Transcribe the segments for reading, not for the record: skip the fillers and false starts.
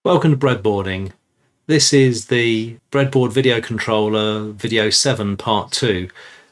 Welcome to Breadboarding. This is the Breadboard Video Controller Video 7 Part 2.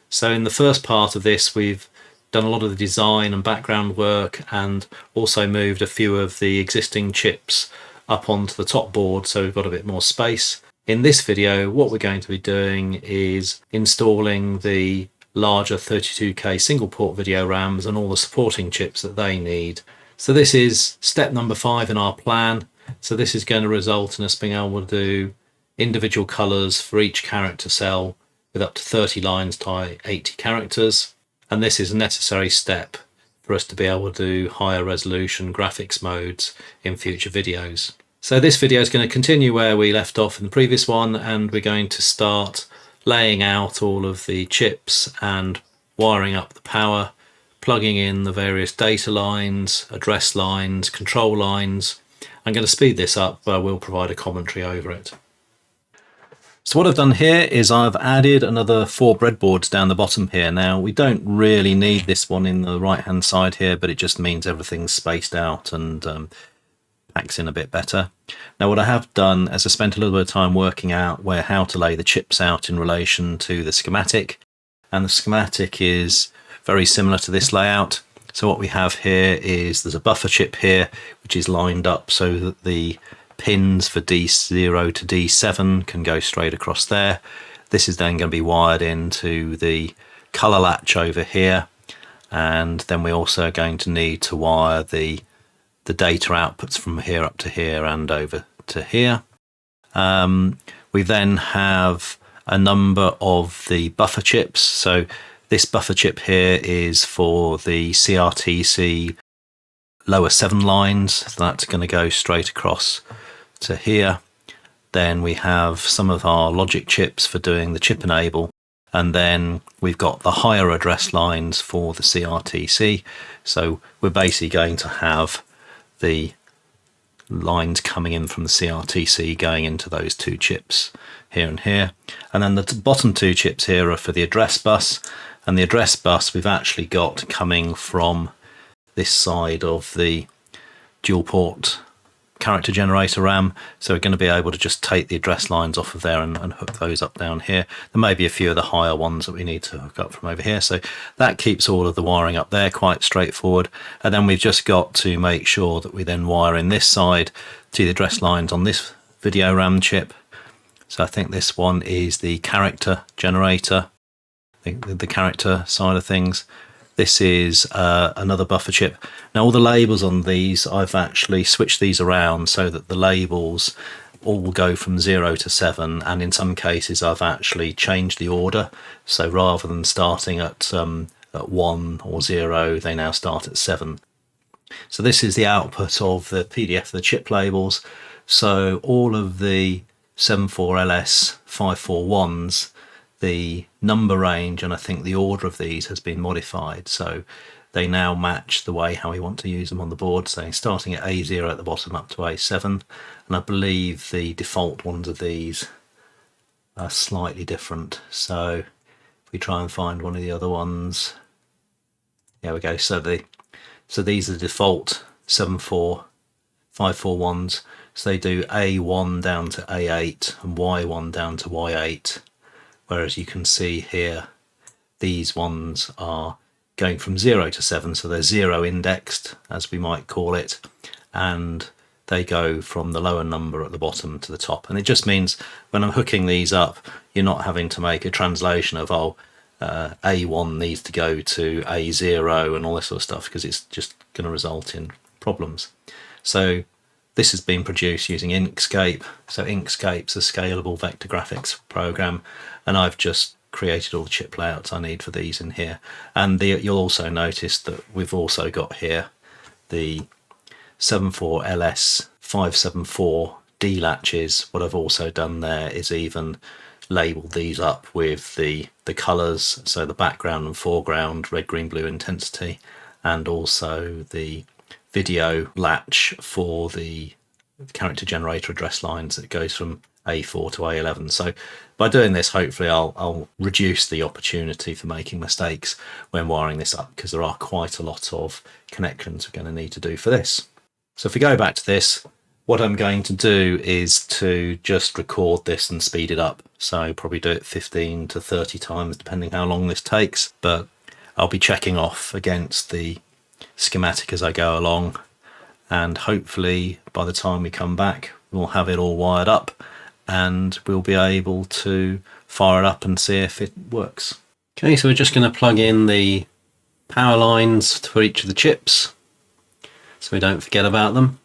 So in the first part of this we've done a lot of the design and background work and also moved a few of the existing chips up onto the top board so we've got a bit more space. In this video what we're going to be doing is installing the larger 32K single port video RAMs and all the supporting chips that they need. So this is step number 5 in our plan. So this is going to result in us being able to do individual colours for each character cell with up to 30 lines to 80 characters. And this is a necessary step for us to be able to do higher resolution graphics modes in future videos. So this video is going to continue where we left off in the previous one, and we're going to start laying out all of the chips and wiring up the power, plugging in the various data lines, address lines, control lines. I'm going to speed this up, but I will provide a commentary over it. So what I've done here is I've added another 4 breadboards down the bottom here. Now we don't really need this one in the right hand side here, but it just means everything's spaced out and packs in a bit better. Now what I have done is I spent a little bit of time working out how to lay the chips out in relation to the schematic, and the schematic is very similar to this layout. So what we have here is there's a buffer chip here which is lined up so that the pins for D0 to D7 can go straight across there. This is then going to be wired into the color latch over here, and then we're also going to need to wire the data outputs from here up to here and over to here. We then have a number of the buffer chips. So this buffer chip here is for the CRTC lower 7 lines. So that's going to go straight across to here. Then we have some of our logic chips for doing the chip enable. And then we've got the higher address lines for the CRTC. So we're basically going to have the lines coming in from the CRTC going into those 2 chips here and here. And then the bottom 2 chips here are for the address bus. And the address bus we've actually got coming from this side of the dual port character generator RAM. So we're going to be able to just take the address lines off of there and hook those up down here. There may be a few of the higher ones that we need to hook up from over here. So that keeps all of the wiring up there quite straightforward. And then we've just got to make sure that we then wire in this side to the address lines on this video RAM chip. So I think this one is the character generator, the character side of things. This is another buffer chip. Now all the labels on these, I've actually switched these around so that the labels all will go from 0 to 7, and in some cases I've actually changed the order. So rather than starting at 1 or 0, they now start at 7. So this is the output of the PDF of the chip labels. So all of the 74LS 541s, the number range and I think the order of these has been modified, so they now match the way how we want to use them on the board, so starting at A0 at the bottom up to A7, and I believe the default ones of these are slightly different. So if we try and find one of the other ones, there we go. So these are the default 74541s, so they do A1 down to A8 and Y1 down to Y8. Whereas you can see here, these ones are going from 0 to 7, so they're 0 indexed, as we might call it, and they go from the lower number at the bottom to the top. And it just means when I'm hooking these up, you're not having to make a translation of, A1 needs to go to A0 and all this sort of stuff, because it's just going to result in problems. So this has been produced using Inkscape. So Inkscape's a scalable vector graphics program, and I've just created all the chip layouts I need for these in here. And you'll also notice that we've also got here the 74LS 574 D latches. What I've also done there is even labeled these up with the colours, so the background and foreground, red, green, blue intensity, and also the video latch for the character generator address lines that goes from A4 to A11. So by doing this, hopefully I'll reduce the opportunity for making mistakes when wiring this up, because there are quite a lot of connections we're going to need to do for this. So if we go back to this, What I'm going to do is to just record this and speed it up. So probably do it 15 to 30 times, depending how long this takes. But I'll be checking off against the schematic as I go along. And hopefully by the time we come back, we'll have it all wired up and we'll be able to fire it up and see if it works. Okay, so we're just going to plug in the power lines for each of the chips so we don't forget about them.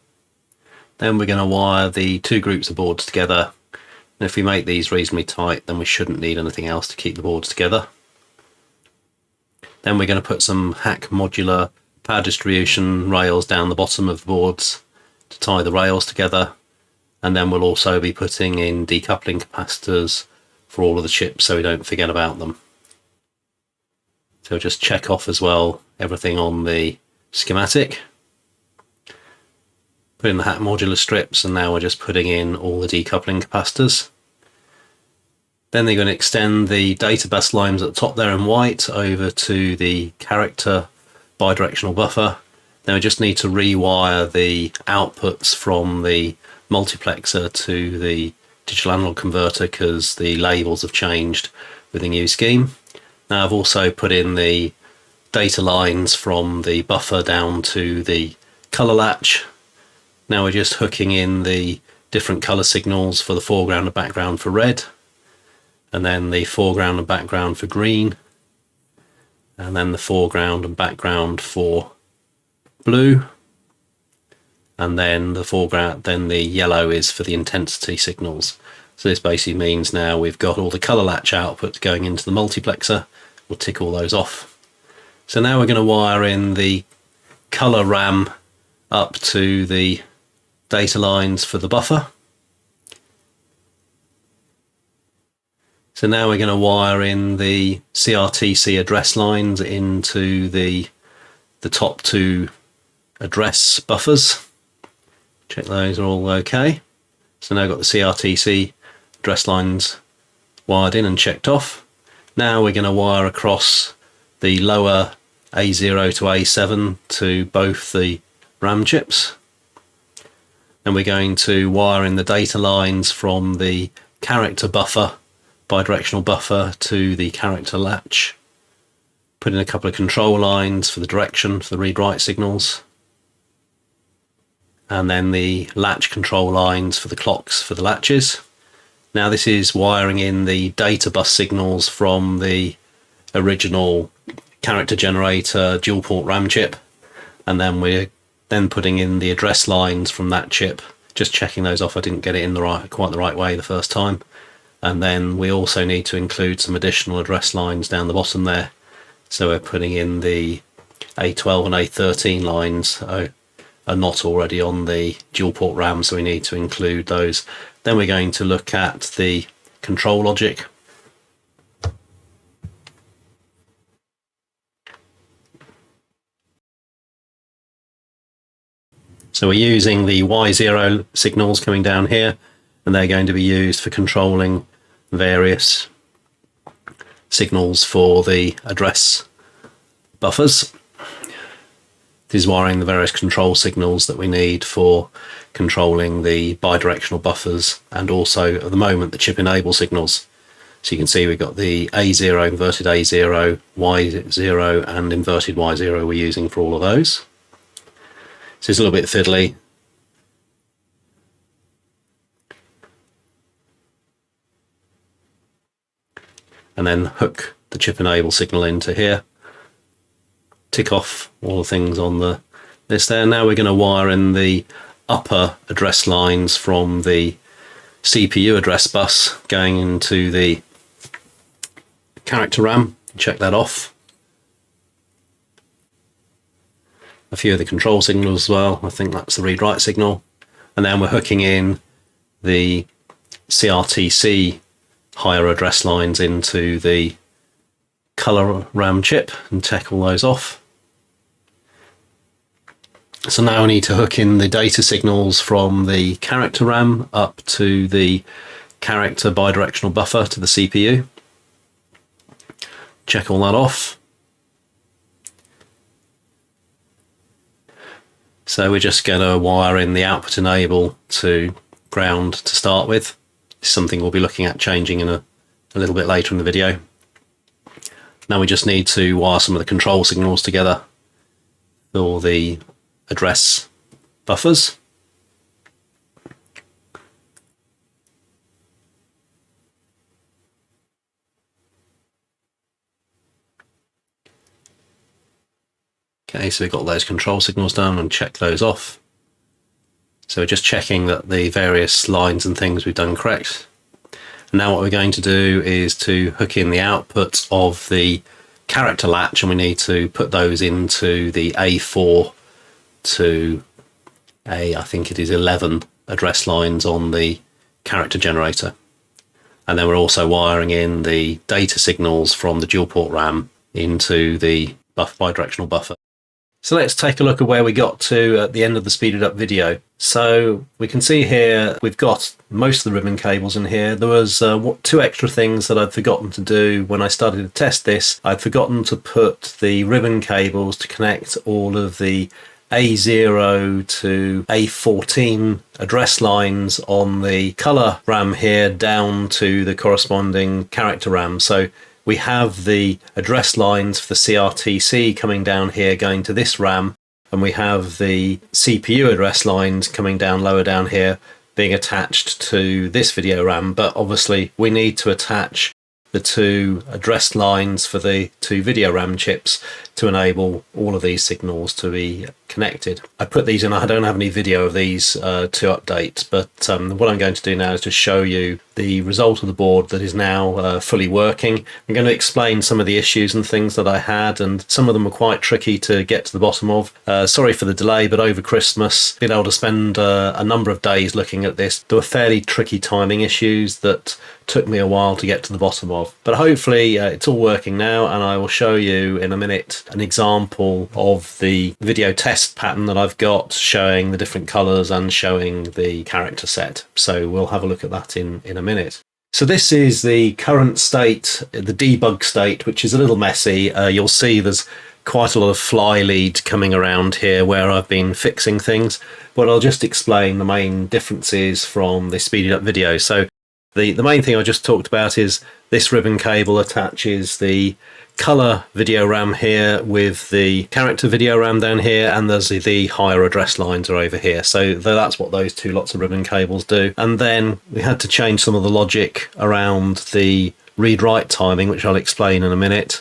Then we're going to wire the two groups of boards together. And if we make these reasonably tight, then we shouldn't need anything else to keep the boards together. Then we're going to put some Hack modular power distribution rails down the bottom of the boards to tie the rails together. And then we'll also be putting in decoupling capacitors for all of the chips so we don't forget about them. So just check off as well everything on the schematic. Put in the Hack modular strips, and now we're just putting in all the decoupling capacitors. Then they're going to extend the data bus lines at the top there in white over to the character bidirectional buffer. Then we just need to rewire the outputs from the multiplexer to the digital analog converter because the labels have changed with the new scheme. Now I've also put in the data lines from the buffer down to the color latch. Now we're just hooking in the different color signals for the foreground and background for red, and then the foreground and background for green, and then the foreground and background for blue, and then the foreground, then the yellow is for the intensity signals. So this basically means now we've got all the color latch output going into the multiplexer. We'll tick all those off. So now we're going to wire in the color RAM up to the data lines for the buffer. So now we're going to wire in the CRTC address lines into the top two address buffers. Check those are all okay. So now I've got the CRTC address lines wired in and checked off. Now we're going to wire across the lower A0 to A7 to both the RAM chips. And we're going to wire in the data lines from the character buffer, bidirectional buffer, to the character latch. Put in a couple of control lines for the direction for the read-write signals. And then the latch control lines for the clocks for the latches. Now this is wiring in the data bus signals from the original character generator dual port RAM chip, and then we're putting in the address lines from that chip, just checking those off. I didn't get it in quite the right way the first time. And then we also need to include some additional address lines down the bottom there. So we're putting in the A12 and A13 lines are not already on the dual port RAM, so we need to include those. Then we're going to look at the control logic. So we're using the Y0 signals coming down here, and they're going to be used for controlling various signals for the address buffers. This is wiring the various control signals that we need for controlling the bidirectional buffers, and also at the moment the chip enable signals. So you can see we've got the A0, inverted A0, Y0 and inverted Y0 we're using for all of those. So it's a little bit fiddly. And then hook the chip enable signal into here. Tick off all the things on the list there. Now we're going to wire in the upper address lines from the CPU address bus going into the character RAM. Check that off. A few of the control signals as well. I think that's the read-write signal. And then we're hooking in the CRTC higher address lines into the color RAM chip and check all those off. So now I need to hook in the data signals from the character RAM up to the character bidirectional buffer to the CPU. Check all that off. So we're just going to wire in the output enable to ground to start with. It's something we'll be looking at changing in a little bit later in the video. Now we just need to wire some of the control signals together for the address buffers. Okay, so we've got those control signals done and check those off. So we're just checking that the various lines and things we've done correct. And now what we're going to do is to hook in the output of the character latch, and we need to put those into the A4 to I think it is 11 address lines on the character generator. And then we're also wiring in the data signals from the dual port RAM into the bidirectional buffer. So let's take a look at where we got to at the end of the speeded up video. So we can see here we've got most of the ribbon cables in here. There was two extra things that I'd forgotten to do when I started to test this. I'd forgotten to put the ribbon cables to connect all of the A0 to A14 address lines on the color RAM here down to the corresponding character RAM. So we have the address lines for the CRTC coming down here going to this RAM, and we have the CPU address lines coming down lower down here being attached to this video RAM. But obviously we need to attach the two address lines for the two video RAM chips to enable all of these signals to be connected. I put these in, I don't have any video of these to update, but what I'm going to do now is to show you the result of the board that is now fully working. I'm going to explain some of the issues and things that I had, and some of them were quite tricky to get to the bottom of. Sorry for the delay, but over Christmas, being able to spend a number of days looking at this, there were fairly tricky timing issues that took me a while to get to the bottom of. But hopefully it's all working now, and I will show you in a minute an example of the video test pattern that I've got showing the different colors and showing the character set. So we'll have a look at that in a minute. So this is the current state, the debug state, which is a little messy. You'll see there's quite a lot of fly lead coming around here where I've been fixing things, but I'll just explain the main differences from the speeded up video. So the main thing I just talked about is this ribbon cable attaches the color video RAM here with the character video RAM down here, and there's the higher address lines are over here. So that's what those two lots of ribbon cables do. And then we had to change some of the logic around the read-write timing, which I'll explain in a minute.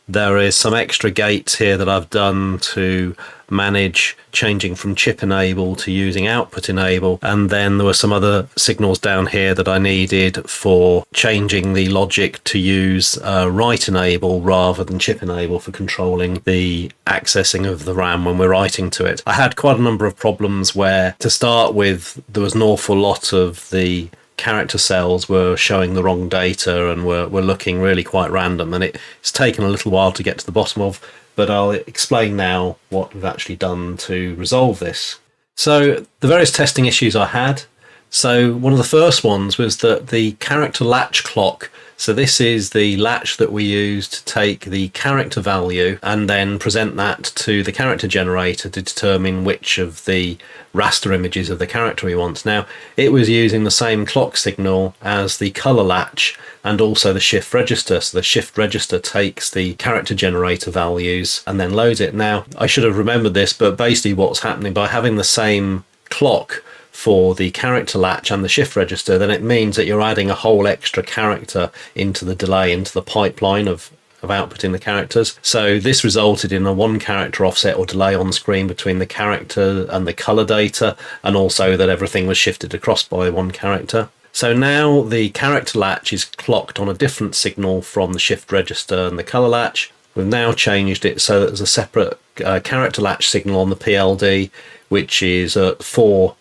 There is some extra gates here that I've done to manage changing from chip enable to using output enable, and then there were some other signals down here that I needed for changing the logic to use write enable rather than chip enable for controlling the accessing of the RAM when we're writing to it. I had quite a number of problems where, to start with, there was an awful lot of the character cells were showing the wrong data and were looking really quite random, and it's taken a little while to get to the bottom of, but I'll explain now what we've actually done to resolve this. So the various testing issues I had. So one of the first ones was that the character latch clock, so this is the latch that we use to take the character value and then present that to the character generator to determine which of the raster images of the character we want. Now, it was using the same clock signal as the color latch and also the shift register. So the shift register takes the character generator values and then loads it. Now, I should have remembered this, but basically what's happening by having the same clock for the character latch and the shift register, then it means that you're adding a whole extra character into the delay, into the pipeline of outputting the characters. So this resulted in a one character offset or delay on screen between the character and the color data, and also that everything was shifted across by one character. So now the character latch is clocked on a different signal from the shift register and the color latch. We've now changed it so that there's a separate character latch signal on the PLD, which is at 4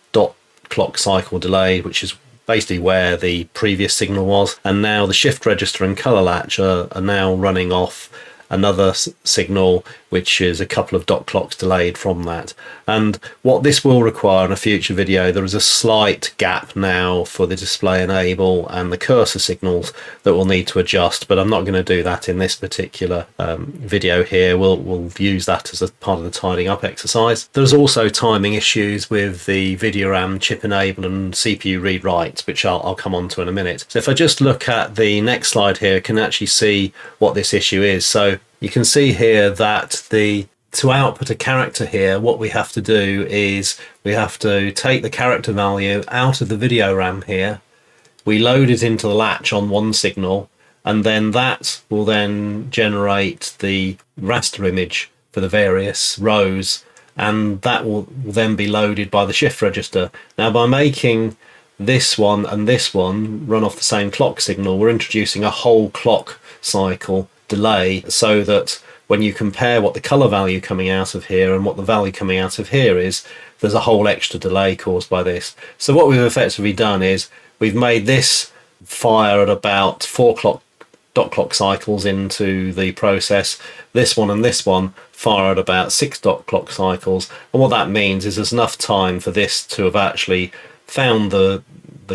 clock cycle delay, which is basically where the previous signal was. And now the shift register and color latch are now running off another signal, which is a couple of dot clocks delayed from that. And what this will require in a future video, there is a slight gap now for the display enable and the cursor signals that we'll need to adjust, but I'm not going to do that in this particular video here. We'll use that as a part of the tidying up exercise. There's also timing issues with the video RAM chip enable and CPU read write, which I'll come on to in a minute. So if I just look at the next slide here, you can actually see what this issue is. So you can see here that to output a character here, what we have to do is we have to take the character value out of the video RAM here. We load it into the latch on one signal, and then that will then generate the raster image for the various rows, and that will then be loaded by the shift register. Now, by making this one and this one run off the same clock signal, we're introducing a whole clock cycle delay, so that when you compare what the color value coming out of here and what the value coming out of here is, there's a whole extra delay caused by this. So what we've effectively done is we've made this fire at about 4 dot clock cycles into the process. This one and this one fire at about 6 dot clock cycles, and what that means is there's enough time for this to have actually found the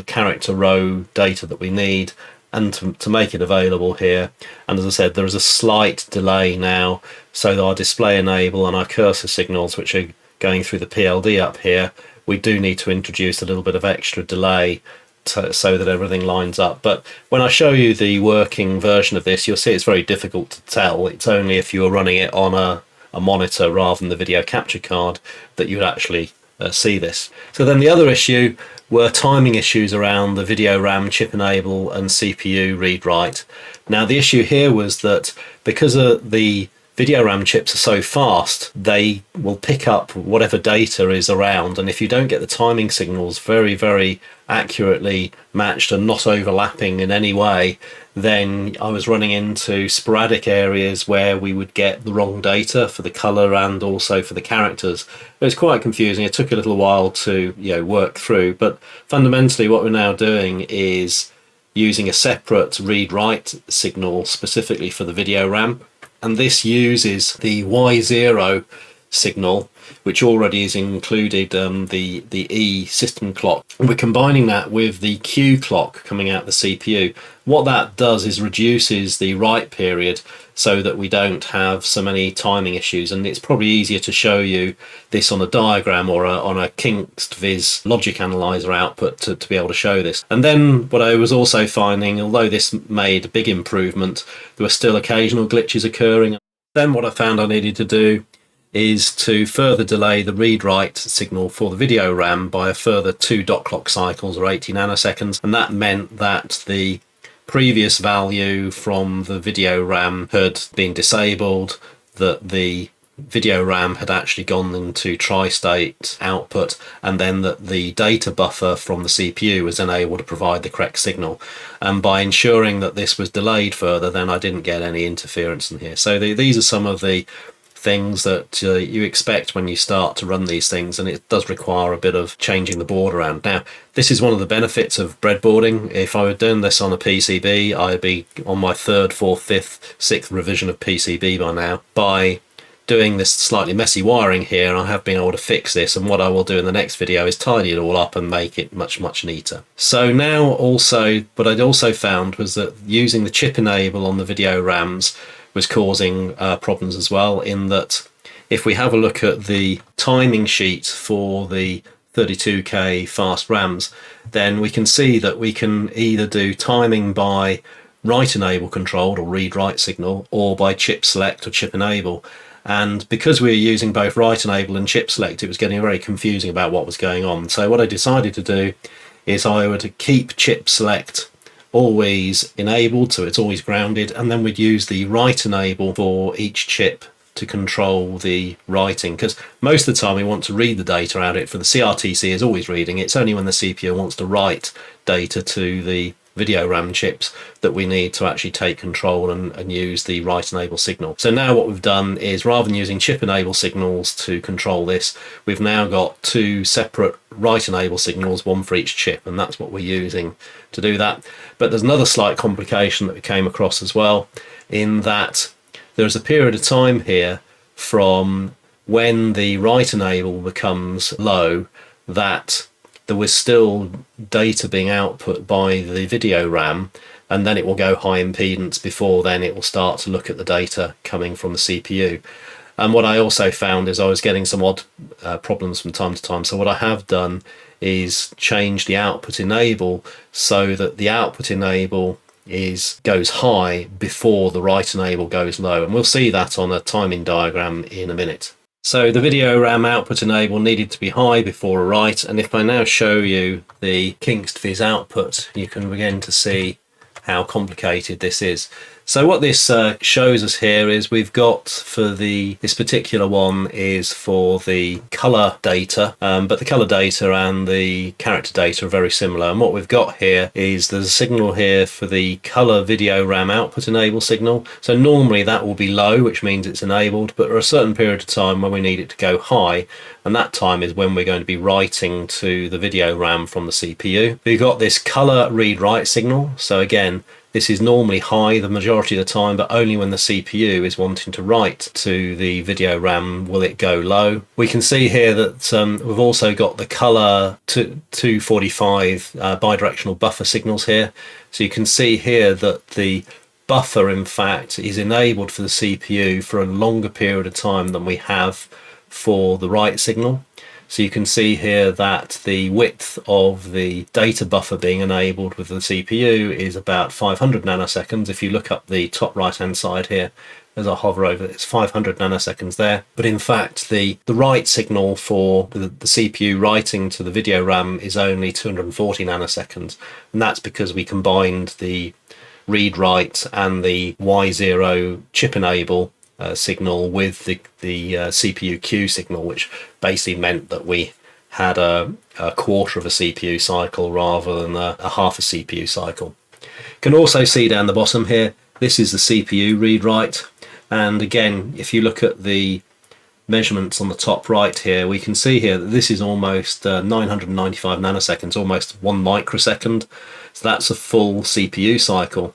character row data that we need and to make it available here. And as I said, there is a slight delay now, so that our display enable and our cursor signals, which are going through the PLD up here, we do need to introduce a little bit of extra delay so that everything lines up. But when I show you the working version of this, you'll see it's very difficult to tell. It's only if you were running it on a monitor rather than the video capture card that you'd actually see this. So then the other issue were timing issues around the video RAM chip enable and CPU read write. Now the issue here was that because the video RAM chips are so fast, they will pick up whatever data is around, and if you don't get the timing signals very, very accurately matched and not overlapping in any way, then I was running into sporadic areas where we would get the wrong data for the color and also for the characters. It was quite confusing. It took a little while to work through, but fundamentally what we're now doing is using a separate read-write signal specifically for the video RAM, and this uses the Y0 signal, which already is included the E system clock. And we're combining that with the Q clock coming out the CPU. What that does is reduces the write period so that we don't have so many timing issues, and it's probably easier to show you this on a diagram or on a KingStViz logic analyzer output to be able to show this. And then what I was also finding, although this made a big improvement, there were still occasional glitches occurring. Then what I found I needed to do is to further delay the read-write signal for the video RAM by a further 2 dot clock cycles or 80 nanoseconds, and that meant that the previous value from the video RAM had been disabled, that the video RAM had actually gone into tri-state output, and then that the data buffer from the CPU was then able to provide the correct signal. And by ensuring that this was delayed further, then I didn't get any interference in here. So these are some of the things that you expect when you start to run these things, and it does require a bit of changing the board around. Now, this is one of the benefits of breadboarding. If I were doing this on a PCB, I'd be on my 3rd, 4th, 5th, 6th revision of PCB by now. By doing this slightly messy wiring here, I have been able to fix this, and what I will do in the next video is tidy it all up and make it much, much neater. So now also, what I'd also found was that using the chip enable on the video RAMs was causing problems as well, in that if we have a look at the timing sheet for the 32K fast RAMs, then we can see that we can either do timing by write enable controlled or read write signal, or by chip select or chip enable. And because we were using both write enable and chip select, it was getting very confusing about what was going on. So what I decided to do is I would keep chip select always enabled, so it's always grounded, and then we'd use the write enable for each chip to control the writing, because most of the time we want to read the data out of it. For the CRTC is always reading. It's only when the CPU wants to write data to the video RAM chips that we need to actually take control and use the write enable signal. So now what we've done is, rather than using chip enable signals to control this, we've now got 2 separate write enable signals, one for each chip, and that's what we're using to do that. But there's another slight complication that we came across as well, in that there's a period of time here from when the write enable becomes low that there was still data being output by the video RAM, and then it will go high impedance before then it will start to look at the data coming from the CPU. And what I also found is I was getting some odd problems from time to time. So what I have done is change the output enable so that the output enable goes high before the write enable goes low. And we'll see that on a timing diagram in a minute. So the video RAM output enable needed to be high before a write. And if I now show you the KingStViz output, you can begin to see how complicated this is. So what this shows us here is we've got for this particular one is for the color data, but the color data and the character data are very similar. And what we've got here is there's a signal here for the color video RAM output enable signal. So normally that will be low, which means it's enabled, but there are a certain period of time when we need it to go high, and that time is when we're going to be writing to the video RAM from the CPU. We've got this color read write signal. So again, this is normally high the majority of the time, but only when the CPU is wanting to write to the video RAM will it go low. We can see here that we've also got the color 245 bidirectional buffer signals here. So you can see here that the buffer in fact is enabled for the CPU for a longer period of time than we have for the write signal. So you can see here that the width of the data buffer being enabled with the CPU is about 500 nanoseconds. If you look up the top right hand side here, as I hover over it, it's 500 nanoseconds there. But in fact, the write signal for the CPU writing to the video RAM is only 240 nanoseconds. And that's because we combined the read write and the Y0 chip enable signal with the CPU Q signal, which basically meant that we had a quarter of a CPU cycle rather than a half a CPU cycle. You can also see down the bottom here, this is the CPU read write, and again if you look at the measurements on the top right here, we can see here that this is almost 995 nanoseconds, almost 1 microsecond. So that's a full CPU cycle.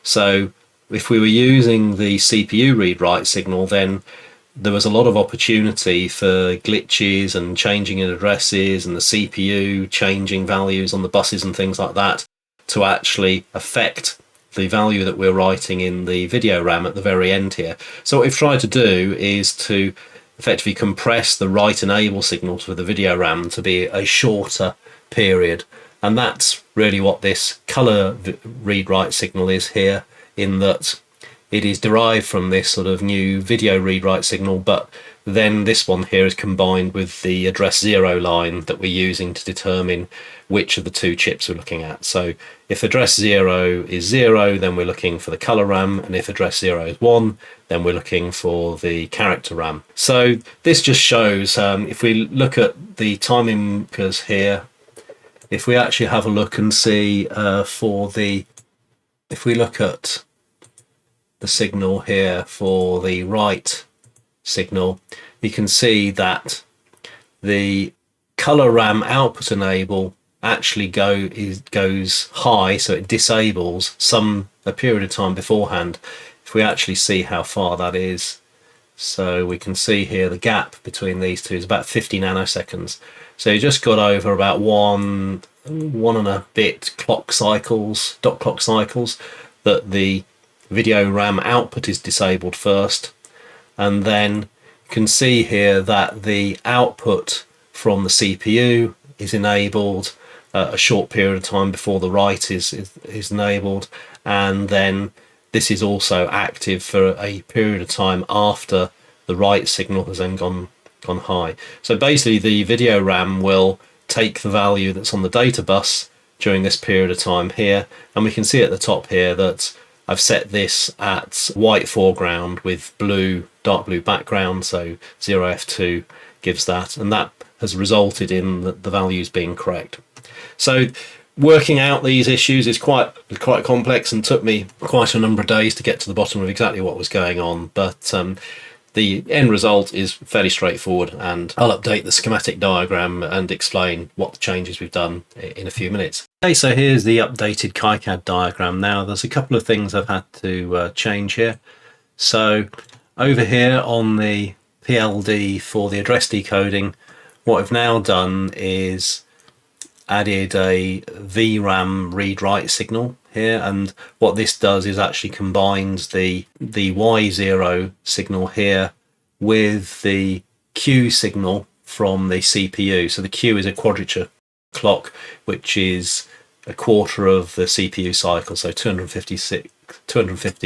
So if we were using the CPU read-write signal, then there was a lot of opportunity for glitches and changing in addresses and the CPU changing values on the buses and things like that to actually affect the value that we're writing in the video RAM at the very end here. So what we've tried to do is to effectively compress the write enable signal to the video RAM to be a shorter period. And that's really what this color read-write signal is here, in that it is derived from this sort of new video read-write signal, but then this one here is combined with the address 0 line that we're using to determine which of the two chips we're looking at. So if address 0 is 0, then we're looking for the color RAM, and if address 0 is 1, then we're looking for the character RAM. So this just shows, if we look at the timing markers here, if we actually have a look and see if we look at the signal here for the write signal, you can see that the color RAM output enable actually goes high, so it disables a period of time beforehand. If we actually see how far that is, so we can see here the gap between these two is about 50 nanoseconds. So you just got over about one and a bit dot clock cycles that the video RAM output is disabled first, and then you can see here that the output from the CPU is enabled a short period of time before the write is enabled, and then this is also active for a period of time after the write signal has then gone high. So basically the video RAM will take the value that's on the data bus during this period of time here, and we can see at the top here that I've set this at white foreground with dark blue background, so 0F2 gives that, and that has resulted in the values being correct. So working out these issues is quite complex and took me quite a number of days to get to the bottom of exactly what was going on, but the end result is fairly straightforward, and I'll update the schematic diagram and explain what the changes we've done in a few minutes. Okay, so here's the updated KiCad diagram. Now there's a couple of things I've had to change here. So over here on the PLD for the address decoding, what I've now done is added a VRAM read-write signal here, and what this does is actually combines the Y0 signal here with the Q signal from the CPU. So the Q is a quadrature clock, which is a quarter of the CPU cycle, so 250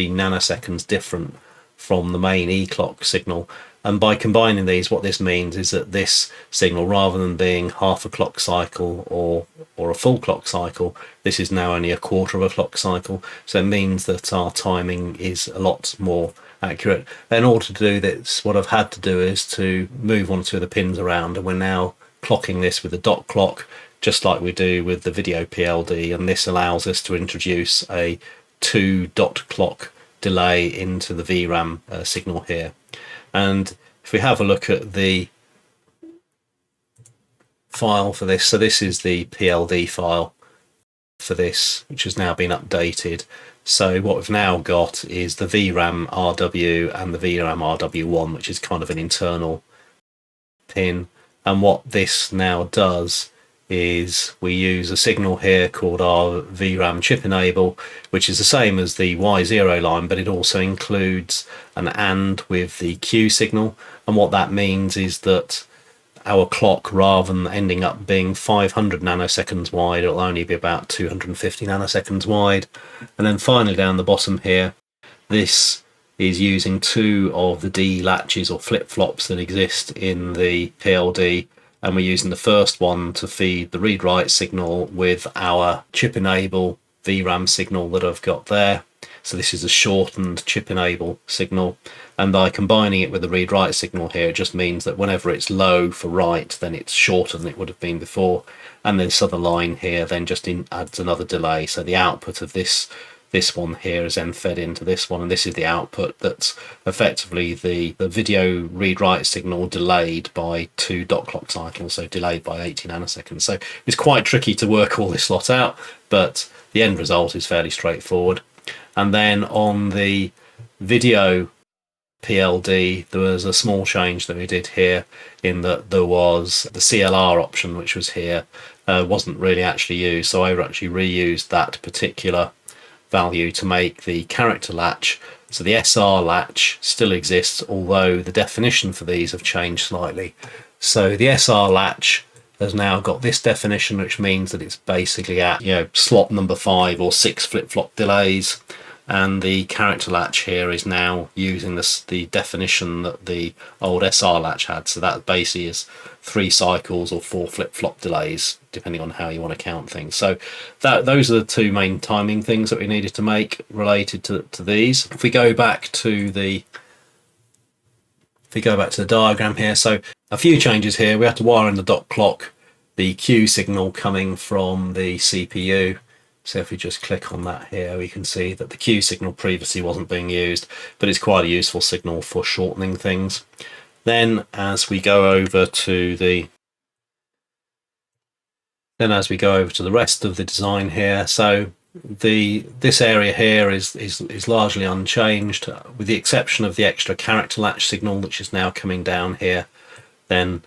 nanoseconds different from the main E clock signal. And by combining these, what this means is that this signal, rather than being half a clock cycle or a full clock cycle, this is now only a quarter of a clock cycle. So it means that our timing is a lot more accurate. In order to do this, what I've had to do is to move one or two of the pins around, and we're now clocking this with a dot clock, just like we do with the video PLD, and this allows us to introduce a 2 dot clock delay into the VRAM signal here. And if we have a look at the file for this, so this is the PLD file for this, which has now been updated. So what we've now got is the VRAM RW and the VRAM RW1, which is kind of an internal pin. And what this now does is we use a signal here called our VRAM chip enable, which is the same as the Y0 line, but it also includes an AND with the Q signal. And what that means is that our clock, rather than ending up being 500 nanoseconds wide, it'll only be about 250 nanoseconds wide. And then finally down the bottom here, this is using 2 of the D latches or flip-flops that exist in the PLD, and we're using the first one to feed the read-write signal with our chip enable VRAM signal that I've got there. So this is a shortened chip enable signal, and by combining it with the read-write signal here, it just means that whenever it's low for write, then it's shorter than it would have been before. And this other line here then just adds another delay. So the output of this one here is then fed into this one, and this is the output that's effectively the video read-write signal delayed by 2 dot clock cycles, so delayed by 80 nanoseconds. So it's quite tricky to work all this lot out, but the end result is fairly straightforward. And then on the video PLD, there was a small change that we did here, in that there was the CLR option, which was here, wasn't really actually used, so I actually reused that particular value to make the character latch. So the SR latch still exists, although the definition for these have changed slightly. So the SR latch has now got this definition, which means that it's basically at slot number 5 or 6 flip-flop delays, and the character latch here is now using the definition that the old SR latch had. So that basically is 3 cycles or 4 flip-flop delays, depending on how you want to count things. So those are the 2 main timing things that we needed to make related to these. If we go back to the diagram here, so a few changes here. We have to wire in the dot clock, the Q signal coming from the CPU. So if we just click on that here, we can see that the Q signal previously wasn't being used, but it's quite a useful signal for shortening things. Then as we go over to the rest of the design here, so this area here is largely unchanged, with the exception of the extra character latch signal, which is now coming down here. Then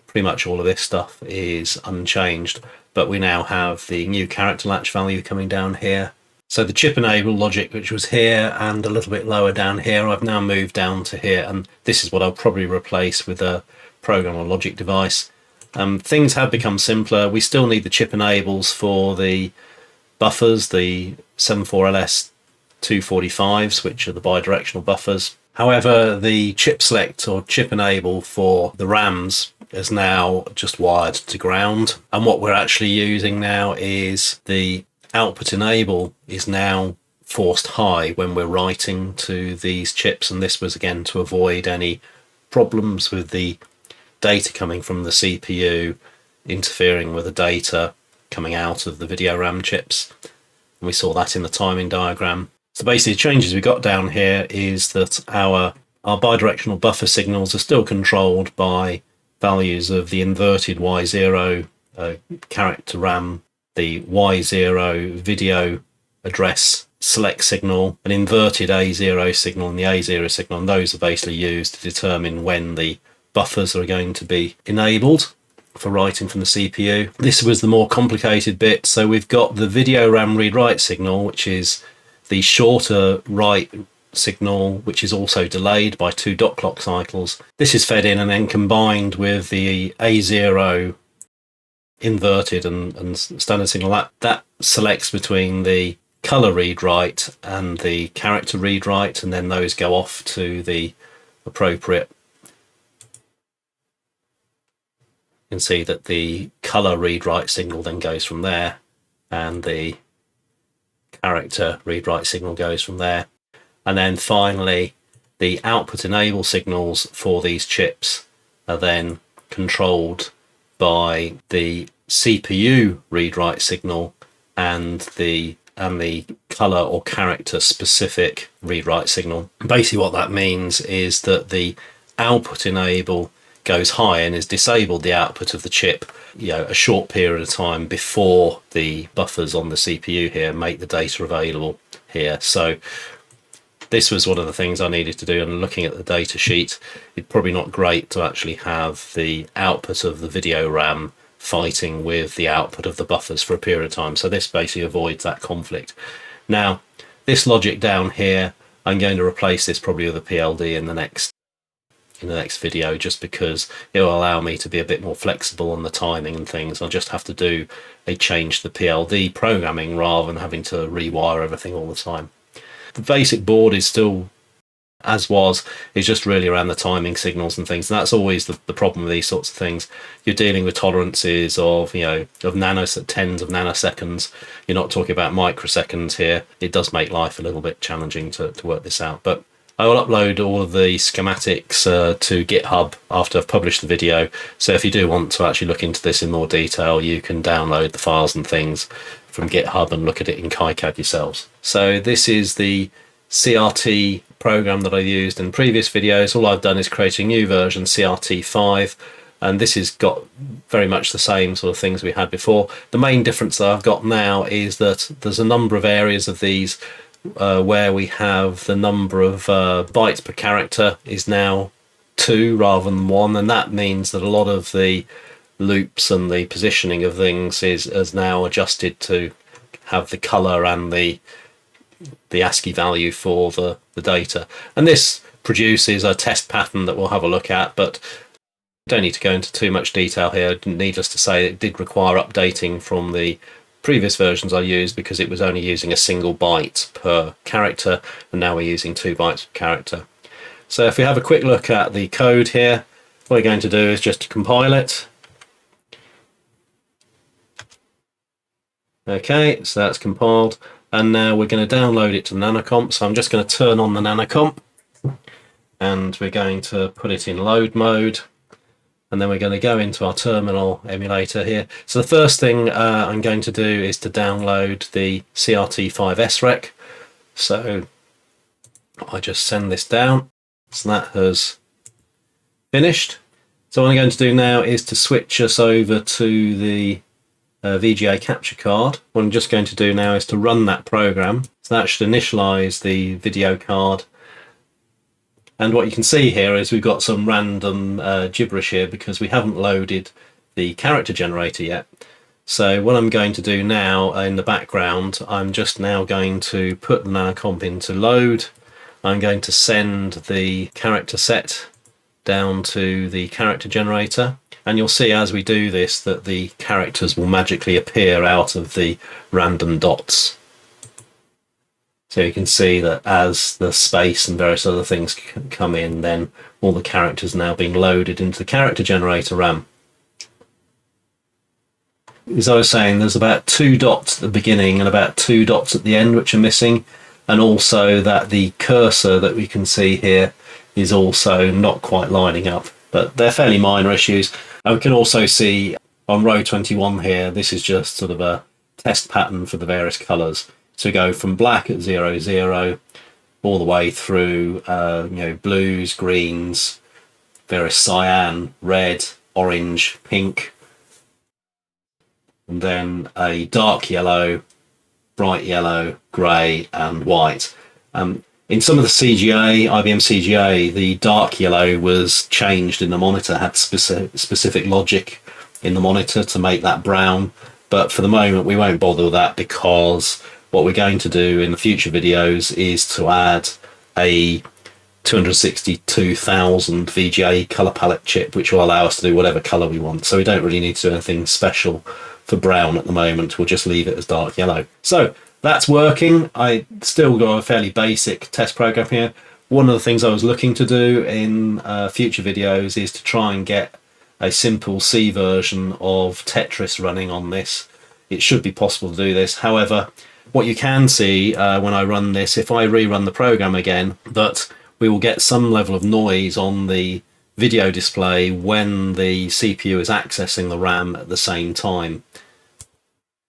pretty much all of this stuff is unchanged, but we now have the new character latch value coming down here. So the chip enable logic, which was here and a little bit lower down here, I've now moved down to here, and this is what I'll probably replace with a program or logic device. Things have become simpler. We still need the chip enables for the buffers, the 74LS 245s, which are the bidirectional buffers. However, the chip select or chip enable for the RAMs is now just wired to ground, and what we're actually using now is the output enable is now forced high when we're writing to these chips, and this was again to avoid any problems with the data coming from the CPU interfering with the data coming out of the video RAM chips, and we saw that in the timing diagram. So basically the changes we got down here is that our bidirectional buffer signals are still controlled by values of the inverted Y0 character RAM, the Y0 video address select signal, an inverted A0 signal, and the A0 signal, and those are basically used to determine when the buffers are going to be enabled for writing from the CPU. This was the more complicated bit. So we've got the video RAM read-write signal, which is the shorter write signal, which is also delayed by 2 dot clock cycles. This is fed in and then combined with the A0 inverted and standard signal. That selects between the color read-write and the character read-write, and then those go off to the appropriate. You can see that the color read-write signal then goes from there, and the character read-write signal goes from there. And then finally, the output enable signals for these chips are then controlled by the CPU read-write signal and the color or character specific read-write signal. Basically what that means is that the output enable goes high and is disabled the output of the chip, a short period of time before the buffers on the CPU here make the data available here. So this was one of the things I needed to do, and looking at the data sheet, it's probably not great to actually have the output of the video RAM fighting with the output of the buffers for a period of time. So this basically avoids that conflict. Now, this logic down here, I'm going to replace this probably with a PLD in the next video, just because it will allow me to be a bit more flexible on the timing and things. I'll just have to do a change to the PLD programming rather than having to rewire everything all the time. The basic board is still as was, is just really around the timing signals and things, and that's always the problem with these sorts of things. You're dealing with tolerances of tens of nanoseconds. You're not talking about microseconds here. It does make life a little bit challenging to work this out, but I will upload all of the schematics to GitHub after I've published the video. So if you do want to actually look into this in more detail, you can download the files and things from GitHub and look at it in KiCad yourselves. So this is the CRT program that I used in previous videos. All I've done is create a new version, CRT5, and this has got very much the same sort of things we had before. The main difference that I've got now is that there's a number of areas of these where we have the number of bytes per character is now 2 rather than 1, and that means that a lot of the loops and the positioning of things is now adjusted to have the color and the ASCII value for the data. And this produces a test pattern that we'll have a look at, but don't need to go into too much detail here. Needless to say, it did require updating from the previous versions I used because it was only using a single byte per character, and now we're using 2 bytes per character. So if we have a quick look at the code here, what we're going to do is just to compile it. Okay, so that's compiled, and now we're going to download it to the Nanocomp. So I'm just going to turn on the Nanocomp, and we're going to put it in load mode. And then we're going to go into our terminal emulator here. So the first thing I'm going to do is to download the CRT5 SREC. So I just send this down. So that has finished. So what I'm going to do now is to switch us over to the VGA capture card. What I'm just going to do now is to run that program. So that should initialize the video card. And what you can see here is we've got some random gibberish here because we haven't loaded the character generator yet. So what I'm going to do now in the background, I'm just now going to put the Nanocomp into load. I'm going to send the character set down to the character generator. And you'll see as we do this that the characters will magically appear out of the random dots. So you can see that as the space and various other things come in, then all the characters are now being loaded into the character generator RAM. As I was saying, there's about 2 dots at the beginning and about 2 dots at the end which are missing, and also that the cursor that we can see here is also not quite lining up, but they're fairly minor issues. And we can also see on row 21 here, this is just sort of a test pattern for the various colours. So go from black at 0, 0, all the way through blues, greens, various cyan, red, orange, pink, and then a dark yellow, bright yellow, grey and white. In some of the CGA, IBM CGA, the dark yellow was changed in the monitor, had specific logic in the monitor to make that brown. But for the moment, we won't bother with that, because what we're going to do in the future videos is to add a 262,000 VGA color palette chip, which will allow us to do whatever color we want. So we don't really need to do anything special for brown at the moment. We'll just leave it as dark yellow. So that's working. I still got a fairly basic test program here. One of the things I was looking to do in future videos is to try and get a simple C version of Tetris running on this. It should be possible to do this. However, what you can see when I run this, if I rerun the program again, that we will get some level of noise on the video display when the CPU is accessing the RAM at the same time.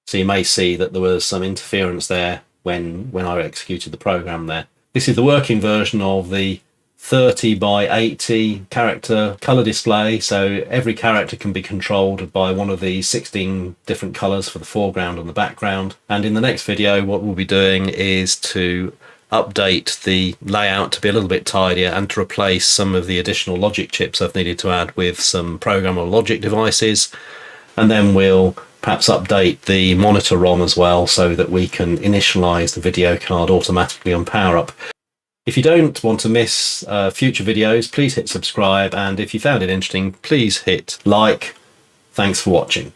So you may see that there was some interference there when I executed the program there. This is the working version of the 30 by 80 character color display, so every character can be controlled by one of the 16 different colors for the foreground and the background. And in the next video, what we'll be doing is to update the layout to be a little bit tidier and to replace some of the additional logic chips I've needed to add with some programmable logic devices. And then we'll perhaps update the monitor ROM as well, so that we can initialize the video card automatically on power up. If you don't want to miss future videos, please hit subscribe, and if you found it interesting, please hit like. Thanks for watching.